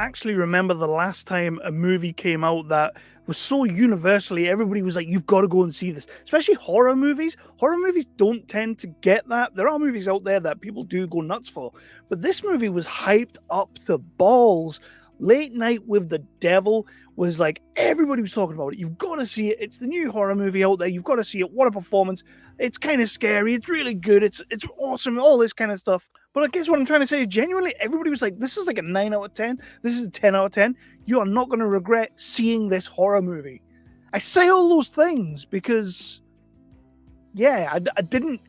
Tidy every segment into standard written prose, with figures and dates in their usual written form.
actually remember the last time a movie came out that was so universally, everybody was like, you've got to go and see this. Especially horror movies. Horror movies don't tend to get that. There are movies out there that people do go nuts for. But this movie was hyped up to balls. Late Night with the Devil was like, everybody was talking about it. You've got to see it. It's the new horror movie out there. You've got to see it. What a performance. It's kind of scary. It's really good. It's awesome. All this kind of stuff. But I guess what I'm trying to say is genuinely, everybody was like, this is like a 9 out of 10. This is a 10 out of 10. You are not going to regret seeing this horror movie. I say all those things because, yeah, I didn't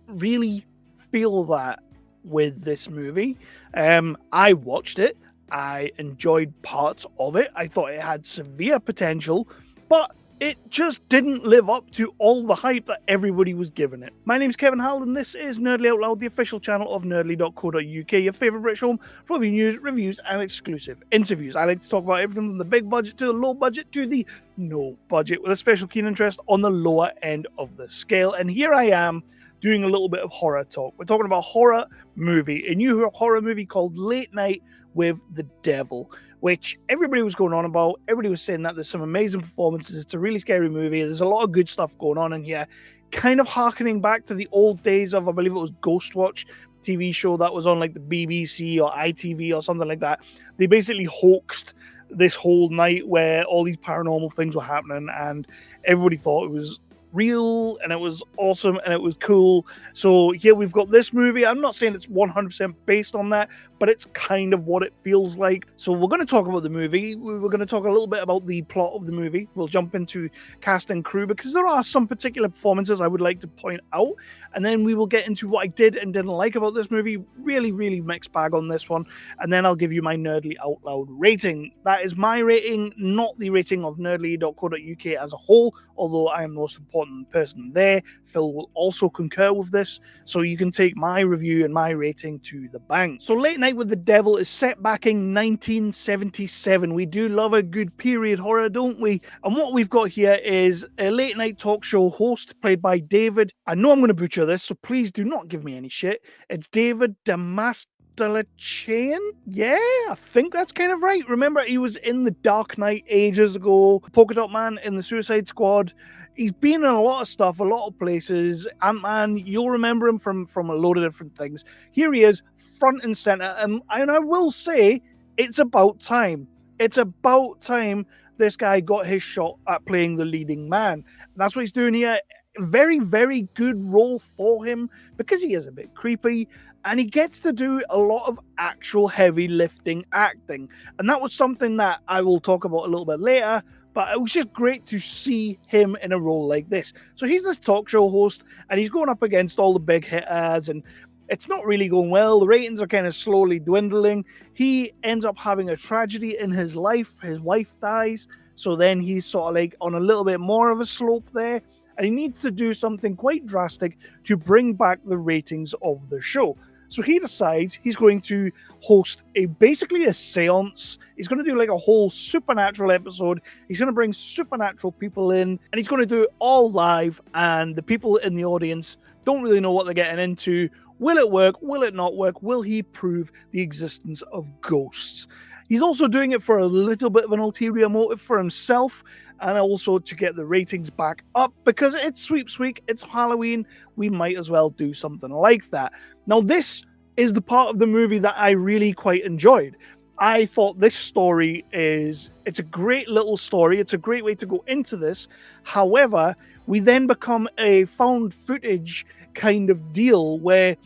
really feel that with this movie. I watched it. I enjoyed parts of it. I thought it had severe potential, but it just didn't live up to all the hype that everybody was giving it. My name's Kevin Hall, and this is Nerdly Out Loud, the official channel of nerdly.co.uk, your favourite British home for all your news, reviews, and exclusive interviews. I like to talk about everything from the big budget to the low budget to the no budget, with a special keen interest on the lower end of the scale. And here I am doing a little bit of horror talk. We're talking about a horror movie, a new horror movie called Late Night with the Devil, which everybody was going on about. Everybody was saying that there's some amazing performances. It's a really scary movie. There's a lot of good stuff going on in here, kind of harkening back to the old days of, I believe it was Ghostwatch TV show that was on like the BBC or ITV or something like that. They basically hoaxed this whole night where all these paranormal things were happening, and everybody thought it was real and it was awesome and it was cool. So here we've got this movie. I'm not saying it's 100% based on that, but it's kind of what it feels like. So we're going to talk about the movie. We're going to talk a little bit about the plot of the movie. We'll jump into cast and crew because there are some particular performances I would like to point out, and then we will get into what I did and didn't like about this movie. Really mixed bag on this one, and then I'll give you my Nerdly Out Loud rating. That is my rating, not the rating of nerdly.co.uk as a whole, although I am the most important person there. Phil will also concur with this, so you can take my review and my rating to the bank. So Late Night with the Devil is set back in 1977. We do love a good period horror, don't we? And what we've got here is a late night talk show host played by David. I know I'm going to butcher this, so please do not give me any shit. It's David Dastmalchian? Yeah, I think that's kind of right. Remember, he was in The Dark Knight ages ago, Polka Dot Man in the Suicide Squad. He's been in a lot of stuff, a lot of places. Ant-Man, you'll remember him from a load of different things. Here he is, front and center, and I will say, it's about time. It's about time this guy got his shot at playing the leading man. And that's what he's doing here. Very good role for him because he is a bit creepy and he gets to do a lot of actual heavy lifting acting. And that was something that I will talk about a little bit later, but it was just great to see him in a role like this. So he's this talk show host and he's going up against all the big hitters, and it's not really going well. The ratings are kind of slowly dwindling. He ends up having a tragedy in his life. His wife dies. So then he's sort of like on a little bit more of a slope there. And he needs to do something quite drastic to bring back the ratings of the show. So he decides he's going to host basically a seance. He's going to do like a whole supernatural episode. He's going to bring supernatural people in, and he's going to do it all live. And the people in the audience don't really know what they're getting into. Will it work? Will it not work? Will he prove the existence of ghosts? He's also doing it for a little bit of an ulterior motive for himself, and also to get the ratings back up because it's Sweeps Week, it's Halloween, we might as well do something like that. Now, this is the part of the movie that I really quite enjoyed. I thought this story it's a great little story. It's a great way to go into this. However, we then become a found footage kind of deal where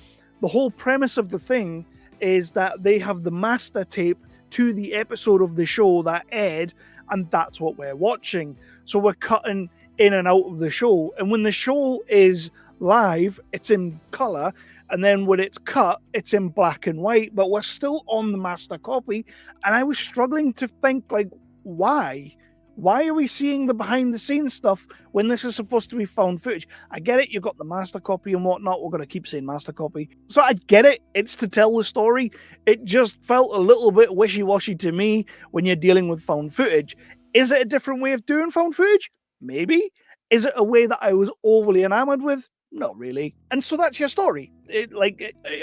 the whole premise of the thing is that they have the master tape to the episode of the show that aired, and that's what we're watching. So we're cutting in and out of the show, and when the show is live, it's in color, and then when it's cut, it's in black and white, but we're still on the master copy. And I was struggling to think, like, why are we seeing the behind the scenes stuff when this is supposed to be found footage? I get it, you've got the master copy and whatnot. We're going to keep saying master copy. So I get it, it's to tell the story. It just felt a little bit wishy-washy to me when you're dealing with found footage. Is it a different way of doing found footage? Maybe. Is it a way that I was overly enamored with? Not really. And so that's your story. It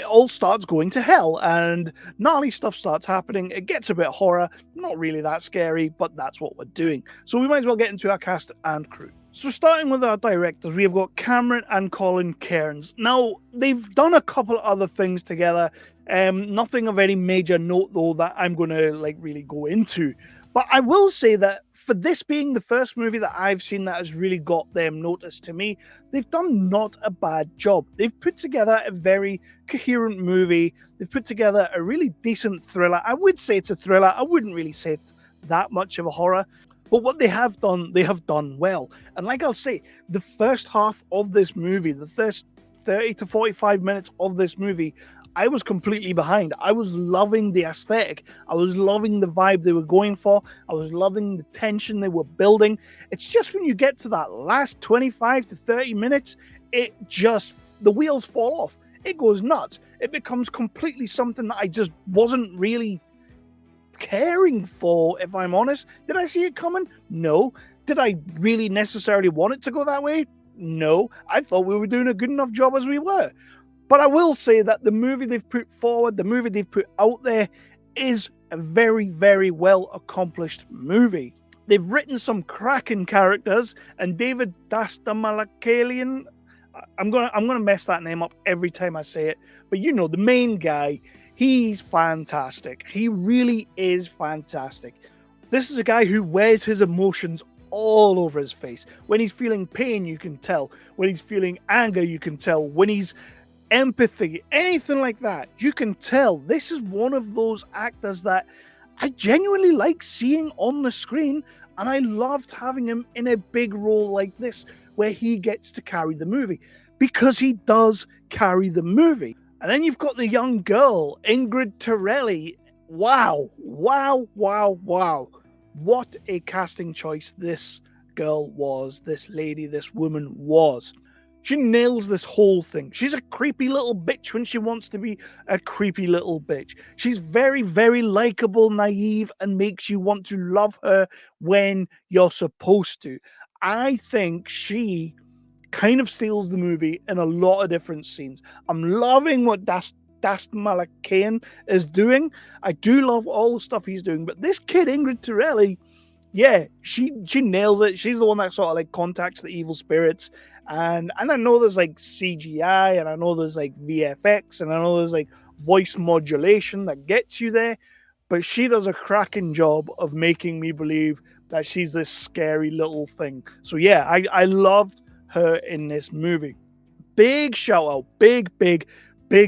all starts going to hell, and gnarly stuff starts happening. It gets a bit horror, not really that scary, but that's what we're doing. So we might as well get into our cast and crew. So starting with our directors, we have got Cameron and Colin Cairnes. Now, they've done a couple other things together. Nothing of any major note, though, that I'm going to really go into. But I will say that for this being the first movie that I've seen that has really got them noticed to me, they've done not a bad job. They've put together a very coherent movie. They've put together a really decent thriller. I would say it's a thriller. I wouldn't really say it's that much of a horror. But what they have done well. And like I'll say, the first half of this movie, the first 30 to 45 minutes of this movie, I was completely behind. I was loving the aesthetic. I was loving the vibe they were going for. I was loving the tension they were building. It's just when you get to that last 25 to 30 minutes, the wheels fall off. It goes nuts. It becomes completely something that I just wasn't really caring for, if I'm honest. Did I see it coming? No. Did I really necessarily want it to go that way? No. I thought we were doing a good enough job as we were. But I will say that the movie they've put forward, the movie they've put out there, is a very, very well accomplished movie. They've written some cracking characters, and David Dastmalchian, I'm gonna mess that name up every time I say it, but the main guy, he's fantastic. He really is fantastic. This is a guy who wears his emotions all over his face. When he's feeling pain, you can tell. When he's feeling anger, you can tell. When he's empathy, anything like that, you can tell. This is one of those actors that I genuinely like seeing on the screen, and I loved having him in a big role like this where he gets to carry the movie, because he does carry the movie. And then you've got the young girl, Ingrid Torelli. Wow. What a casting choice this girl was, this lady, this woman was. She nails this whole thing. She's a creepy little bitch when she wants to be a creepy little bitch. She's very, very likable, naive, and makes you want to love her when you're supposed to. I think she kind of steals the movie in a lot of different scenes. I'm loving what Dastmalchian is doing. I do love all the stuff he's doing, but this kid, Ingrid Torelli, yeah, she nails it. She's the one that sort of contacts the evil spirits. And I know there's CGI, and I know there's VFX, and I know there's voice modulation that gets you there, but she does a cracking job of making me believe that she's this scary little thing. So yeah, I loved her in this movie. Big shout out, big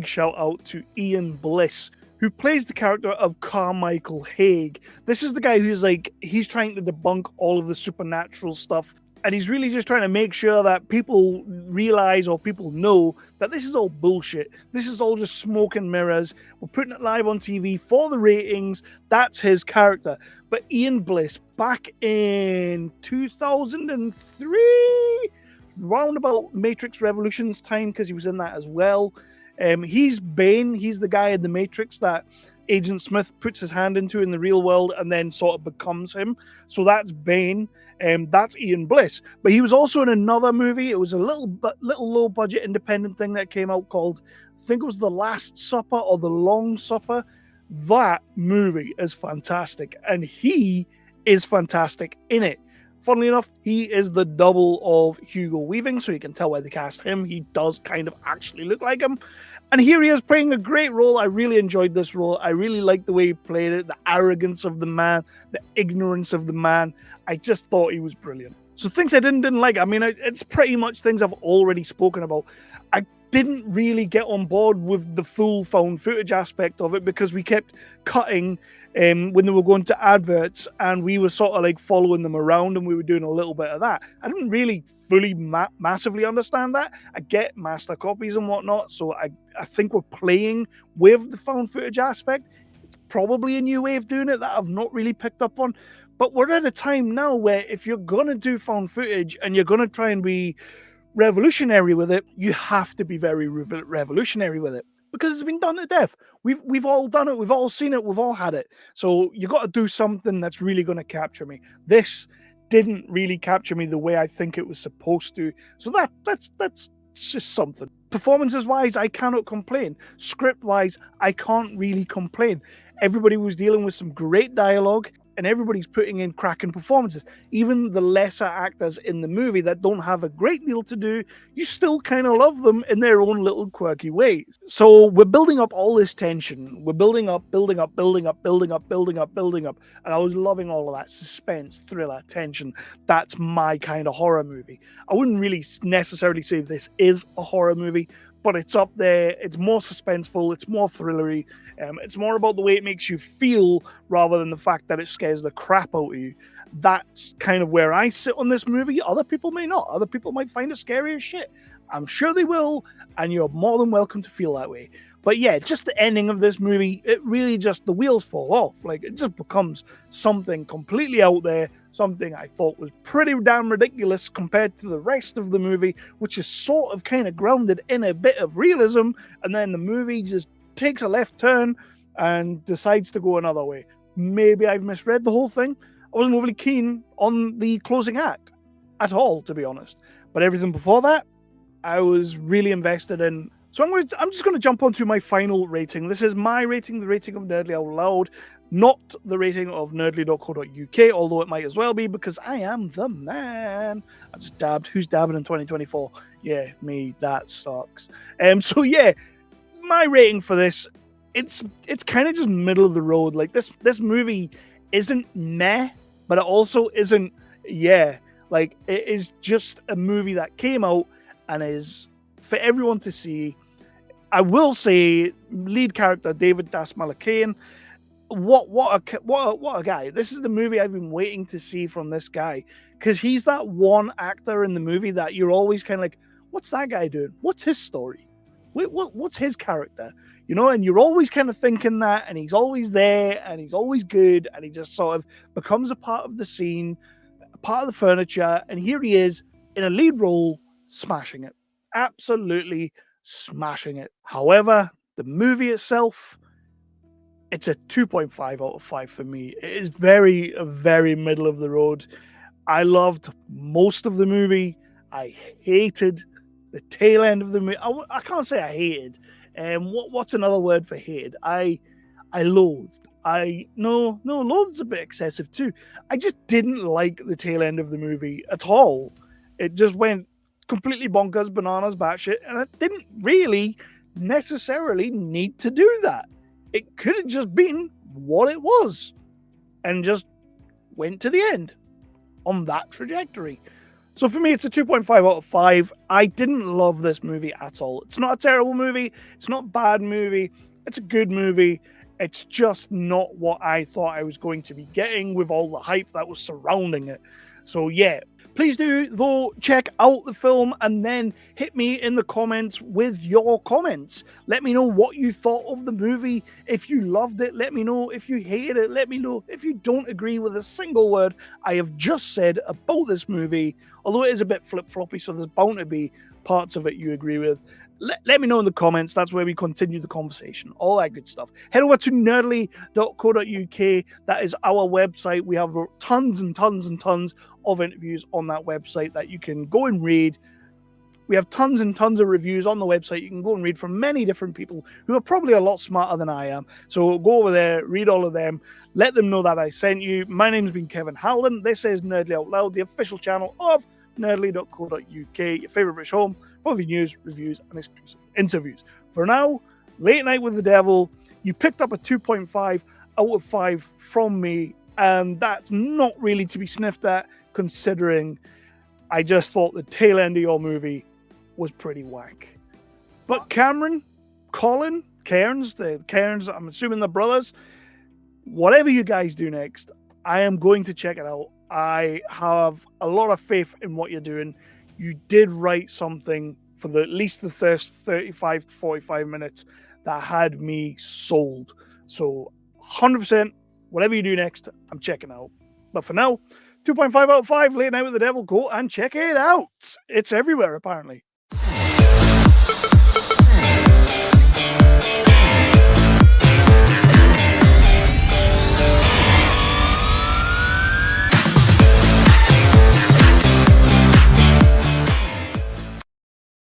shout out to Ian Bliss, who plays the character of Carmichael Haig. This is the guy who's he's trying to debunk all of the supernatural stuff, and he's really just trying to make sure that people realize, or people know, that this is all bullshit. This is all just smoke and mirrors. We're putting it live on TV for the ratings. That's his character. But Ian Bliss, back in 2003, round about Matrix Revolutions time, because he was in that as well. He's Bane. He's the guy in the Matrix that Agent Smith puts his hand into in the real world and then sort of becomes him. So that's Bane. That's Ian Bliss. But he was also in another movie. It was a little low budget independent thing that came out called, I think it was The Last Supper or The Long Supper. That movie is fantastic, and he is fantastic in it. Funnily enough, he is the double of Hugo Weaving, so you can tell why they cast him. He does kind of actually look like him. And here he is playing a great role. I really enjoyed this role. I really liked the way he played it, the arrogance of the man, the ignorance of the man. I just thought he was brilliant. So things I didn't like. I mean, it's pretty much things I've already spoken about. I didn't really get on board with the full found footage aspect of it, because we kept cutting when they were going to adverts, and we were sort of following them around, and we were doing a little bit of that. I didn't really fully massively understand that. I get master copies and whatnot, so I think we're playing with the found footage aspect. It's probably a new way of doing it that I've not really picked up on. But we're at a time now where if you're going to do found footage and you're going to try and be revolutionary with it, you have to be very revolutionary with it, because it's been done to death. We've all done it. We've all seen it. We've all had it. So you got to do something that's really going to capture me. This didn't really capture me the way I think it was supposed to. So that's It's just something. Performances wise, I cannot complain. Script wise, I can't really complain. Everybody was dealing with some great dialogue, and everybody's putting in cracking performances. Even the lesser actors in the movie that don't have a great deal to do, you still kind of love them in their own little quirky ways. So we're building up all this tension. We're building up, building up, building up, building up, building up, building up. And I was loving all of that suspense, thriller, tension. That's my kind of horror movie. I wouldn't really necessarily say this is a horror movie, but it's up there. It's more suspenseful. It's more thrillery. It's more about the way it makes you feel rather than the fact that it scares the crap out of you. That's kind of where I sit on this movie. Other people may not. Other people might find it scary as shit. I'm sure they will, and you're more than welcome to feel that way. But yeah, just the ending of this movie, it really just, the wheels fall off. Like, it just becomes something completely out there, something I thought was pretty damn ridiculous compared to the rest of the movie, which is sort of kind of grounded in a bit of realism, and then the movie just takes a left turn and decides to go another way. Maybe I've misread the whole thing. I wasn't overly keen on the closing act at all, to be honest. But everything before that, I was really invested in. So I'm just going to jump onto my final rating. This is my rating, the rating of Nerdly Out Loud, not the rating of nerdly.co.uk, although it might as well be because I am the man. I just dabbed. Who's dabbing in 2024? Yeah, me. That sucks. So yeah, my rating for this, it's kind of just middle of the road. Like this movie isn't meh, but it also isn't yeah. Like, it is just a movie that came out and is for everyone to see. I will say, lead character David Dastmalchian, what a guy! This is the movie I've been waiting to see from this guy, because he's that one actor in the movie that you're always kind of like, what's that guy doing? What's his story? What's his character? You know, and you're always kind of thinking that, and he's always there, and he's always good, and he just sort of becomes a part of the scene, a part of the furniture, and here he is in a lead role, smashing it, absolutely smashing it. However, the movie itself, it's a 2.5 out of 5 for me. It is very middle of the road. I loved most of the movie. I hated the tail end of the movie. I can't say I hated. What's another word for hated? I loathed. No, loathed's a bit excessive too. I just didn't like the tail end of the movie at all. It just went completely bonkers, bananas, batshit, and it didn't really necessarily need to do that. It could have just been what it was and just went to the end on that trajectory. So for me, it's a 2.5 out of 5. I didn't love this movie at all. It's not a terrible movie. It's not a bad movie. It's a good movie. It's just not what I thought I was going to be getting with all the hype that was surrounding it. So yeah, please do, though, check out the film and then hit me in the comments with your comments. Let me know what you thought of the movie. If you loved it, let me know. If you hated it, let me know. If you don't agree with a single word I have just said about this movie, although it is a bit flip-floppy, so there's bound to be parts of it you agree with, let me know in the comments. That's where we continue the conversation. All that good stuff. Head over to nerdly.co.uk. That is our website. We have tons and tons and tons of interviews on that website that you can go and read. We have tons and tons of reviews on the website. You can go and read from many different people who are probably a lot smarter than I am. So go over there, read all of them. Let them know that I sent you. My name's been Kevin Howland. This is Nerdly Out Loud, the official channel of nerdly.co.uk, your favorite British home for the news, reviews, and exclusive interviews. For now, Late Night with the Devil, you picked up a 2.5 out of 5 from me, and that's not really to be sniffed at, considering I just thought the tail end of your movie was pretty whack. But Cameron, Colin, Cairnes, I'm assuming the brothers, whatever you guys do next, I am going to check it out. I have a lot of faith in what you're doing. You did write something for at least the first 35 to 45 minutes that had me sold. So 100%, whatever you do next, I'm checking out. But for now, 2.5 out of 5, Late Night with the Devil. Go and check it out. It's everywhere, apparently.